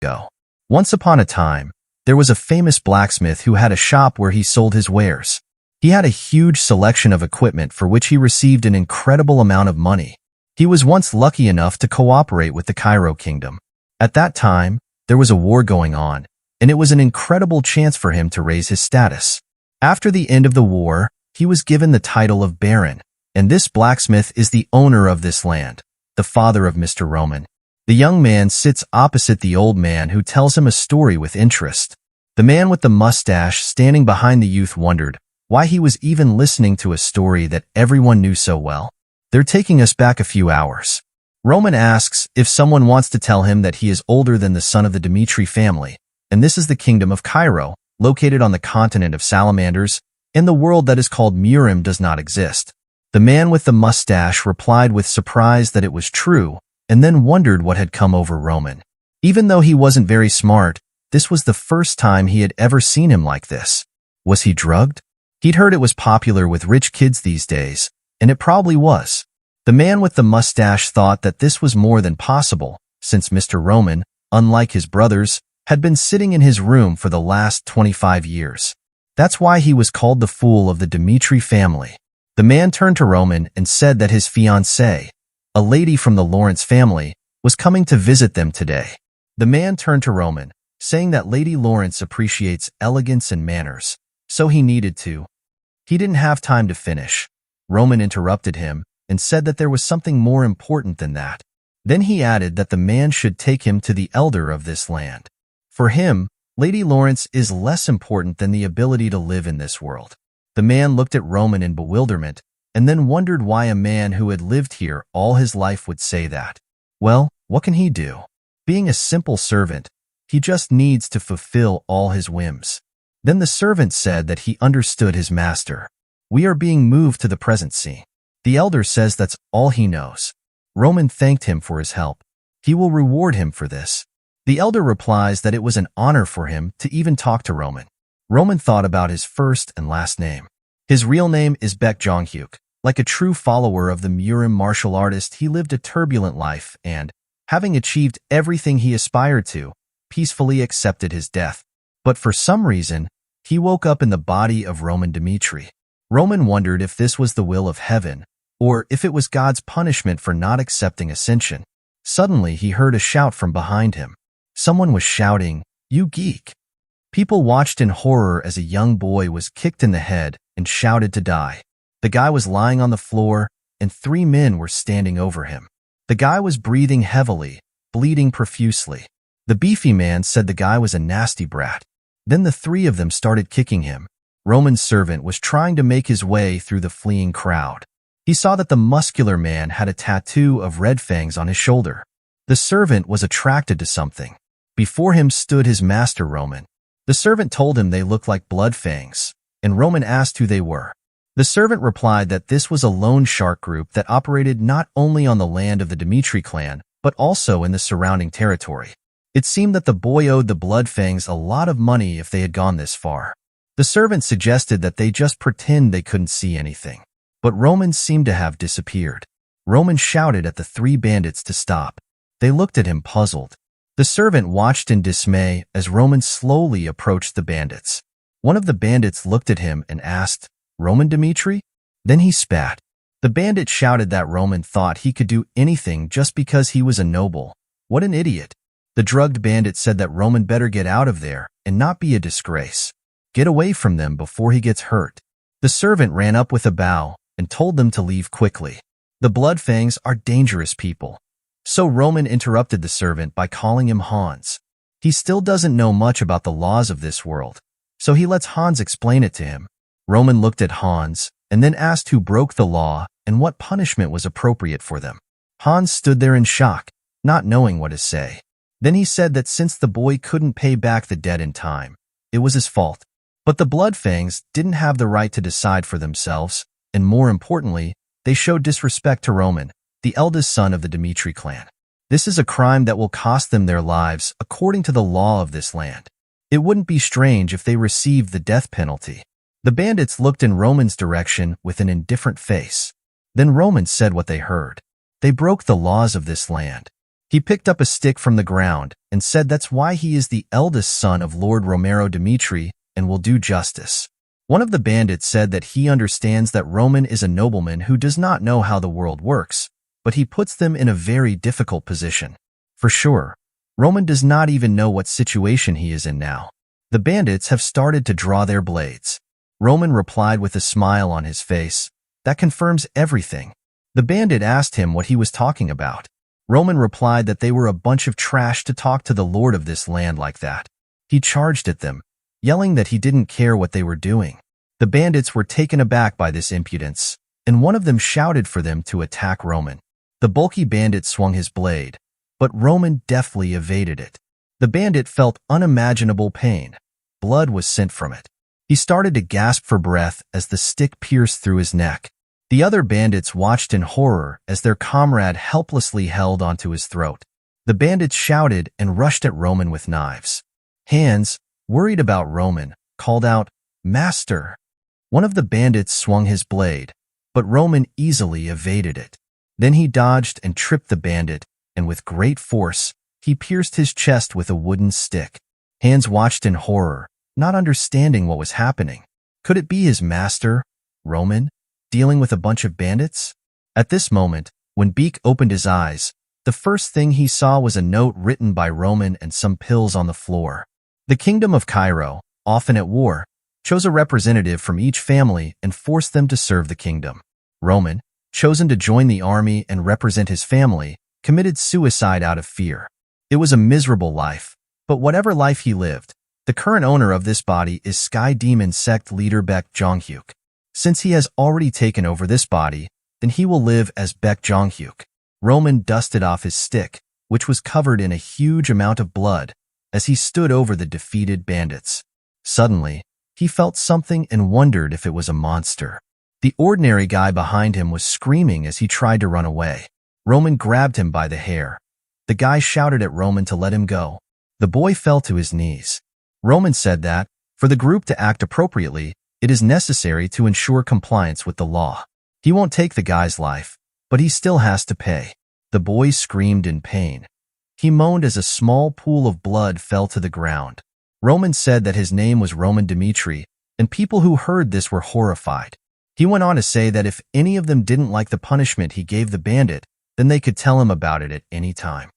ago. Once upon a time, there was a famous blacksmith who had a shop where he sold his wares. He had a huge selection of equipment for which he received an incredible amount of money. He was once lucky enough to cooperate with the Cairo kingdom. At that time, there was a war going on, and it was an incredible chance for him to raise his status. After the end of the war, he was given the title of Baron, and this blacksmith is the owner of this land, the father of Mr. Roman. The young man sits opposite the old man who tells him a story with interest. The man with the mustache standing behind the youth wondered why he was even listening to a story that everyone knew so well. They're taking us back a few hours. Roman asks if someone wants to tell him that he is older than the son of the Dimitri family, and this is the kingdom of Cairo, located on the continent of salamanders, and the world that is called Murim does not exist. The man with the mustache replied with surprise that it was true, and then wondered what had come over Roman. Even though he wasn't very smart, this was the first time he had ever seen him like this. Was he drugged? He'd heard it was popular with rich kids these days, and it probably was. The man with the mustache thought that this was more than possible, since Mr. Roman, unlike his brothers, had been sitting in his room for the last 25 years. That's why he was called the fool of the Dimitri family. The man turned to Roman and said that his fiancée, a lady from the Lawrence family, was coming to visit them today. The man turned to Roman, saying that Lady Lawrence appreciates elegance and manners, so he needed to. He didn't have time to finish. Roman interrupted him and said that there was something more important than that. Then he added that the man should take him to the elder of this land. For him, Lady Lawrence is less important than the ability to live in this world. The man looked at Roman in bewilderment and then wondered why a man who had lived here all his life would say that. Well, what can he do? Being a simple servant, he just needs to fulfill all his whims. Then the servant said that he understood his master. We are being moved to the present scene. The elder says that's all he knows. Roman thanked him for his help. He will reward him for this. The elder replies that it was an honor for him to even talk to Roman. Roman thought about his first and last name. His real name is Baek Jonghyuk. Like a true follower of the Murim martial artist, he lived a turbulent life and, having achieved everything he aspired to, peacefully accepted his death. But for some reason, he woke up in the body of Roman Dimitri. Roman wondered if this was the will of heaven, or if it was God's punishment for not accepting ascension. Suddenly, he heard a shout from behind him. Someone was shouting, "You geek!" People watched in horror as a young boy was kicked in the head and shouted to die. The guy was lying on the floor, and 3 men were standing over him. The guy was breathing heavily, bleeding profusely. The beefy man said the guy was a nasty brat. Then the 3 of them started kicking him. Roman's servant was trying to make his way through the fleeing crowd. He saw that the muscular man had a tattoo of red fangs on his shoulder. The servant was attracted to something. Before him stood his master Roman. The servant told him they looked like blood fangs, and Roman asked who they were. The servant replied that this was a loan shark group that operated not only on the land of the Dimitri clan, but also in the surrounding territory. It seemed that the boy owed the blood fangs a lot of money if they had gone this far. The servant suggested that they just pretend they couldn't see anything. But Roman seemed to have disappeared. Roman shouted at the 3 bandits to stop. They looked at him puzzled. The servant watched in dismay as Roman slowly approached the bandits. One of the bandits looked at him and asked, "Roman Dimitri?" Then he spat. The bandit shouted that Roman thought he could do anything just because he was a noble. What an idiot. The drugged bandit said that Roman better get out of there and not be a disgrace. Get away from them before he gets hurt. The servant ran up with a bow and told them to leave quickly. The blood fangs are dangerous people. So Roman interrupted the servant by calling him Hans. He still doesn't know much about the laws of this world, so he lets Hans explain it to him. Roman looked at Hans and then asked who broke the law and what punishment was appropriate for them. Hans stood there in shock, not knowing what to say. Then he said that since the boy couldn't pay back the debt in time, it was his fault. But the Bloodfangs didn't have the right to decide for themselves, and more importantly, they showed disrespect to Roman, the eldest son of the Dimitri clan. This is a crime that will cost them their lives according to the law of this land. It wouldn't be strange if they received the death penalty. The bandits looked in Roman's direction with an indifferent face. Then Roman said what they heard. They broke the laws of this land. He picked up a stick from the ground and said that's why he is the eldest son of Lord Romero Dimitri and will do justice. One of the bandits said that he understands that Roman is a nobleman who does not know how the world works, but he puts them in a very difficult position. For sure, Roman does not even know what situation he is in now. The bandits have started to draw their blades. Roman replied with a smile on his face. That confirms everything. The bandit asked him what he was talking about. Roman replied that they were a bunch of trash to talk to the lord of this land like that. He charged at them, yelling that he didn't care what they were doing. The bandits were taken aback by this impudence, and one of them shouted for them to attack Roman. The bulky bandit swung his blade, but Roman deftly evaded it. The bandit felt unimaginable pain. Blood was sent from it. He started to gasp for breath as the stick pierced through his neck. The other bandits watched in horror as their comrade helplessly held onto his throat. The bandits shouted and rushed at Roman with knives. Hans, worried about Roman, called out, "Master!" One of the bandits swung his blade, but Roman easily evaded it. Then he dodged and tripped the bandit, and with great force, he pierced his chest with a wooden stick. Hans watched in horror, not understanding what was happening. Could it be his master, Roman, dealing with a bunch of bandits? At this moment, when Beak opened his eyes, the first thing he saw was a note written by Roman and some pills on the floor. The Kingdom of Cairo, often at war, chose a representative from each family and forced them to serve the kingdom. Roman, chosen to join the army and represent his family, committed suicide out of fear. It was a miserable life, but whatever life he lived, the current owner of this body is Sky Demon sect leader Baek Jonghyuk. Since he has already taken over this body, then he will live as Baek Jonghyuk. Roman dusted off his stick, which was covered in a huge amount of blood, as he stood over the defeated bandits. Suddenly, he felt something and wondered if it was a monster. The ordinary guy behind him was screaming as he tried to run away. Roman grabbed him by the hair. The guy shouted at Roman to let him go. The boy fell to his knees. Roman said that, for the group to act appropriately, it is necessary to ensure compliance with the law. He won't take the guy's life, but he still has to pay. The boy screamed in pain. He moaned as a small pool of blood fell to the ground. Roman said that his name was Roman Dimitri, and people who heard this were horrified. He went on to say that if any of them didn't like the punishment he gave the bandit, then they could tell him about it at any time.